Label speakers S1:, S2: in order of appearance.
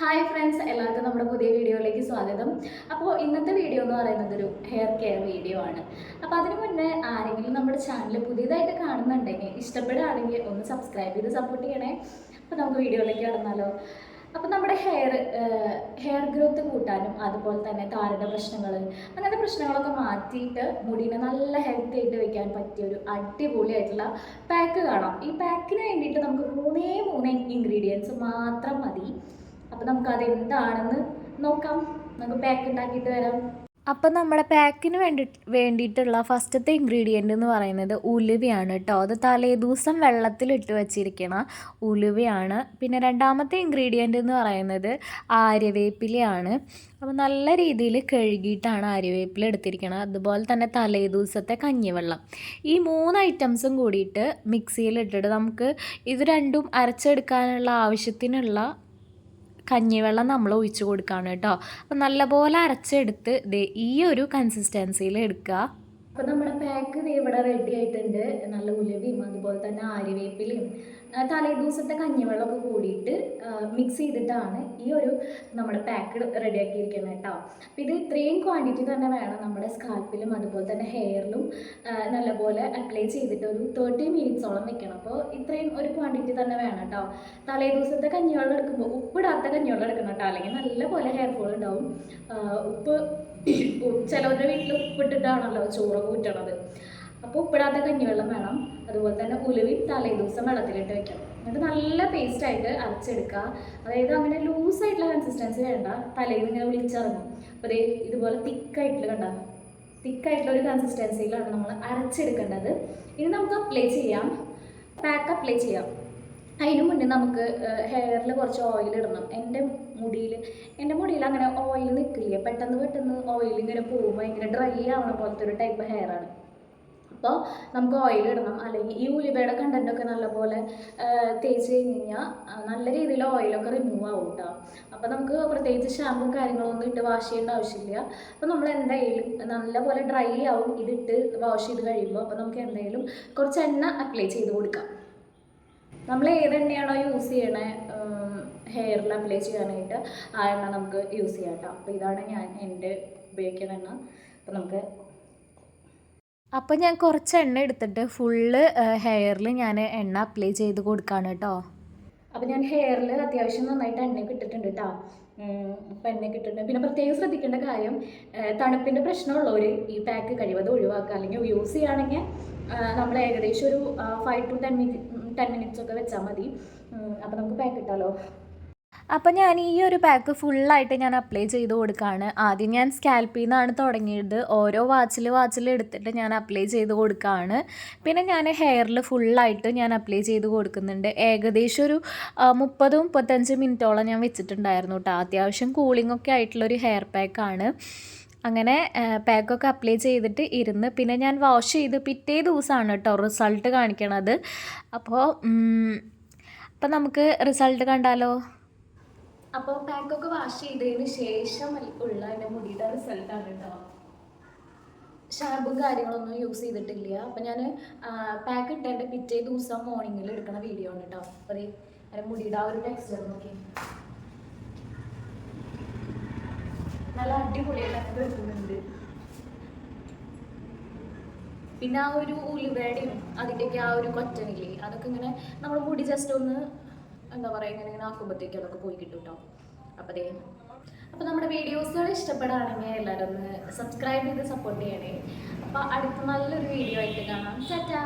S1: Hi friends, എല്ലാവർക്കും നമ്മുടെ പുതിയ വീഡിയോയിലേക്ക് സ്വാഗതം. അപ്പോൾ ഇന്നത്തെ വീഡിയോ എന്ന് പറയുന്നത് ഒരു ഹെയർ കെയർ വീഡിയോ ആണ്. അപ്പോൾ അതിന് മുന്നേ ആരെങ്കിലും നമ്മുടെ ചാനൽ പുതിയതായിട്ട് കാണുന്നുണ്ടെങ്കിൽ ഇഷ്ടപ്പെടുകയാണെങ്കിൽ ഒന്ന് സബ്സ്ക്രൈബ് ചെയ്ത് സപ്പോർട്ട് ചെയ്യണേ. അപ്പോൾ നമുക്ക് വീഡിയോയിലേക്ക് കടന്നാലോ. അപ്പോൾ നമ്മുടെ ഹെയർ ഗ്രോത്ത് കൂട്ടാനും അതുപോലെ തന്നെ താരൻ്റെ പ്രശ്നങ്ങൾ അങ്ങനത്തെ പ്രശ്നങ്ങളൊക്കെ മാറ്റിയിട്ട് മുടിനെ നല്ല ഹെൽത്തി ആയിട്ട് വെക്കാൻ പറ്റിയ ഒരു അടിപൊളിയായിട്ടുള്ള പാക്ക് കാണാം. ഈ പാക്കിന് വേണ്ടിയിട്ട് നമുക്ക് മൂന്നേ ഇൻഗ്രീഡിയൻസ് മാത്രം മതി. അപ്പോൾ നമുക്കത് എന്താണെന്ന് നോക്കാം. നമുക്ക് പാക്ക് ഉണ്ടാക്കിയിട്ട് വരാം.
S2: അപ്പം നമ്മുടെ പാക്കിന് വേണ്ടിയിട്ടുള്ള ഫസ്റ്റത്തെ ഇൻഗ്രീഡിയൻ്റ് എന്ന് പറയുന്നത് ഉലുവയാണ് കേട്ടോ. അത് തലേദിവസം വെള്ളത്തിലിട്ട് വെച്ചിരിക്കണ ഉലുവയാണ്. പിന്നെ രണ്ടാമത്തെ ഇൻഗ്രീഡിയൻ്റ് എന്ന് പറയുന്നത് ആര്യവേപ്പിലയാണ്. അപ്പോൾ നല്ല രീതിയിൽ കഴുകിയിട്ടാണ് ആര്യവേപ്പില എടുത്തിരിക്കുന്നത്. അതുപോലെ തന്നെ തലേദിവസത്തെ കഞ്ഞിവെള്ളം. ഈ 3 ഐറ്റംസും കൂടിയിട്ട് മിക്സിയിലിട്ടിട്ട് നമുക്ക് ഇത് രണ്ടും അരച്ചെടുക്കാനുള്ള ആവശ്യത്തിനുള്ള കഞ്ഞിവെള്ളം നമ്മൾ ഒഴിച്ച് കൊടുക്കുകയാണ് കേട്ടോ. അപ്പം നല്ലപോലെ അരച്ചെടുത്ത് ഈ ഒരു കൺസിസ്റ്റൻസിയിൽ എടുക്കുക.
S1: അപ്പോൾ നമ്മുടെ പാക്ക് ഇവിടെ റെഡി ആയിട്ടുണ്ട്. നല്ല ഉലുവയും അതുപോലെ തന്നെ ആര്യവേപ്പിലയും തലേദിവസത്തെ കഞ്ഞിവെള്ളമൊക്കെ കൂടിയിട്ട് മിക്സ് ചെയ്തിട്ടാണ് ഈ ഒരു നമ്മുടെ പാക്ക് റെഡിയാക്കിയിരിക്കുന്നത് കേട്ടോ. അപ്പോൾ ഇത് ഇത്രയും ക്വാണ്ടിറ്റി തന്നെ വേണം നമ്മുടെ സ്കാൽപ്പിലും അതുപോലെ തന്നെ ഹെയറിലും നല്ലപോലെ അപ്ലൈ ചെയ്തിട്ട് ഒരു 30 മിനിറ്റ്സോളം വെക്കണം. അപ്പോൾ ഇത്രയും ഒരു ക്വാണ്ടിറ്റി തന്നെ വേണം കേട്ടോ. തലേദിവസത്തെ കഞ്ഞിവെള്ളം എടുക്കുമ്പോൾ ഉപ്പിടാത്ത കഞ്ഞിവെള്ളം എടുക്കണം കേട്ടോ, അല്ലെങ്കിൽ നല്ലപോലെ ഹെയർ ഫോൾ ഉണ്ടാവും. ഉപ്പ് ചിലവരുടെ വീട്ടിൽ ഉപ്പിട്ടിട്ടാണല്ലോ ചോറ് കൂറ്റണത്. അപ്പോൾ ഉപ്പിടാത്ത കഞ്ഞിവെള്ളം വേണം. അതുപോലെ തന്നെ ഉലുവയും തലേദിവസം വെള്ളത്തിലിട്ട് വെക്കണം. എന്നിട്ട് നല്ല പേസ്റ്റായിട്ട് അരച്ചെടുക്കുക. അതായത് അങ്ങനെ ലൂസായിട്ടുള്ള കൺസിസ്റ്റൻസി വേണ്ട, തലേന്ന് ഇങ്ങനെ വിളിച്ചിറങ്ങും. അപ്പോൾ ഇതുപോലെ തിക്കായിട്ടുള്ള ഒരു കൺസിസ്റ്റൻസിയിലാണ് നമ്മൾ അരച്ചെടുക്കേണ്ടത്. ഇനി നമുക്ക് അപ്ലൈ ചെയ്യാം, പാക്ക് അപ്ലൈ ചെയ്യാം. അതിന് മുന്നേ നമുക്ക് ഹെയറിൽ കുറച്ച് ഓയിൽ ഇടണം. എൻ്റെ മുടിയിൽ അങ്ങനെ ഓയിൽ നിൽക്കില്ല. പെട്ടെന്ന് ഓയിൽ ഇങ്ങനെ പോകുമ്പോൾ ഇങ്ങനെ ഡ്രൈ ആവണ പോലത്തെ ഒരു ടൈപ്പ് ഹെയറാണ്. അപ്പോൾ നമുക്ക് ഓയിൽ ഇടണം. അല്ലെങ്കിൽ ഈ ഉലുവയുടെ കണ്ടൻറ്റൊക്കെ നല്ലപോലെ തേച്ച് കഴിഞ്ഞ് കഴിഞ്ഞാൽ നല്ല രീതിയിൽ ഓയിലൊക്കെ റിമൂവ് ആവും കേട്ടോ. അപ്പോൾ നമുക്ക് പ്രത്യേകിച്ച് ഷാമ്പും കാര്യങ്ങളൊന്നും ഇട്ട് വാഷ് ചെയ്യേണ്ട ആവശ്യമില്ല. അപ്പോൾ നമ്മൾ എന്തായാലും നല്ലപോലെ ഡ്രൈ ആവും ഇതിട്ട് വാഷ് ചെയ്ത് കഴിയുമ്പോൾ. അപ്പോൾ നമുക്ക് എന്തായാലും കുറച്ച് എണ്ണ അപ്ലൈ ചെയ്ത് കൊടുക്കാം. നമ്മൾ ഏതെണ്ണയാണോ യൂസ് ചെയ്യണേ ഹെയറിൽ അപ്ലൈ ചെയ്യാനായിട്ട്, ആ എണ്ണ നമുക്ക് യൂസ് ചെയ്യാം കേട്ടോ. അപ്പോൾ ഇതാണ് എൻ്റെ ഉപയോഗിക്കുന്ന എണ്ണ.
S2: അപ്പോൾ ഞാൻ കുറച്ച് എണ്ണ എടുത്തിട്ട് ഫുള്ള് ഹെയറിൽ ഞാൻ എണ്ണ അപ്ലൈ ചെയ്ത് കൊടുക്കുകയാണ് കേട്ടോ.
S1: അപ്പോൾ ഞാൻ ഹെയറിൽ അത്യാവശ്യം നന്നായിട്ട് എണ്ണയൊക്കെ ഇട്ടിട്ടുണ്ട് കേട്ടോ. അപ്പോൾ എണ്ണയൊക്കെ ഇട്ടിട്ടുണ്ട്. പിന്നെ പ്രത്യേകം ശ്രദ്ധിക്കേണ്ട കാര്യം, തണുപ്പിൻ്റെ പ്രശ്നമുള്ളവർ ഈ പാക്ക് കഴിവതും ഒഴിവാക്കുക. അല്ലെങ്കിൽ യൂസ് ചെയ്യുകയാണെങ്കിൽ നമ്മൾ ഏകദേശം ഒരു 5 to 10 മിനിറ്റ്സ് ഒക്കെ വെച്ചാൽ മതി. അപ്പോൾ നമുക്ക് പാക്ക് ഇട്ടാലോ.
S2: അപ്പോൾ ഞാൻ ഈ ഒരു പാക്ക് ഫുള്ളായിട്ട് ഞാൻ അപ്ലൈ ചെയ്ത് കൊടുക്കുകയാണ്. ആദ്യം ഞാൻ സ്കാൽപ്പിൽ നിന്നാണ് തുടങ്ങിയത്. ഓരോ വാച്ചിൽ എടുത്തിട്ട് ഞാൻ അപ്ലൈ ചെയ്ത് കൊടുക്കുകയാണ്. പിന്നെ ഞാൻ ഹെയറിൽ ഫുള്ളായിട്ട് ഞാൻ അപ്ലൈ ചെയ്ത് കൊടുക്കുന്നുണ്ട്. ഏകദേശം ഒരു 30-35 മിനിറ്റോളം ഞാൻ വെച്ചിട്ടുണ്ടായിരുന്നു കേട്ടോ. അത്യാവശ്യം കൂളിംഗൊക്കെ ആയിട്ടുള്ളൊരു ഹെയർ പാക്കാണ്. അങ്ങനെ പാക്കൊക്കെ അപ്ലൈ ചെയ്തിട്ട് ഇരുന്ന് പിന്നെ ഞാൻ വാഷ് ചെയ്ത് പിറ്റേ ദിവസമാണ് കേട്ടോ റിസൾട്ട് കാണിക്കണത്. അപ്പോൾ നമുക്ക് റിസൾട്ട് കണ്ടാലോ.
S1: അപ്പോൾ പാക്കൊക്കെ വാഷ് ചെയ്തതിന് ശേഷം ഉള്ള എൻ്റെ മുടിയുടെ റിസൾട്ടാണ് കേട്ടോ. ഷാമ്പും കാര്യങ്ങളൊന്നും യൂസ് ചെയ്തിട്ടില്ല. അപ്പോൾ ഞാൻ പാക്ക് ഇട്ടതിൻ്റെ പിറ്റേ ദിവസം മോർണിംഗിൽ എടുക്കുന്ന വീഡിയോ ആണ് കേട്ടോ. അപ്പോൾ എൻ്റെ മുടിയുടെ ആ ഒരു ടെക്സ്ചർ നോക്കി നല്ല അടിപൊളിയായിട്ടൊക്കെ കിട്ടുന്നുണ്ട്. പിന്നെ ആ ഒരു ഉലുവയുടെയും അതിൻ്റെയൊക്കെ ആ ഒരു കൊറ്റനില്ലേ, അതൊക്കെ ഇങ്ങനെ നമ്മൾ മുടി ജസ്റ്റ് ഒന്ന് എന്താ പറയുക ഇങ്ങനെ ആക്കുമ്പോഴത്തേക്കും അതൊക്കെ പോയി കിട്ടും കേട്ടോ. അപ്പോൾ നമ്മുടെ വീഡിയോസുകൾ ഇഷ്ടപ്പെടുകയാണെങ്കിൽ എല്ലാവരും ഒന്ന് സബ്സ്ക്രൈബ് ചെയ്ത് സപ്പോർട്ട് ചെയ്യണേ. അപ്പോൾ അടുത്ത നല്ലൊരു വീഡിയോ ആയിട്ട് കാണാം. ടാറ്റാ.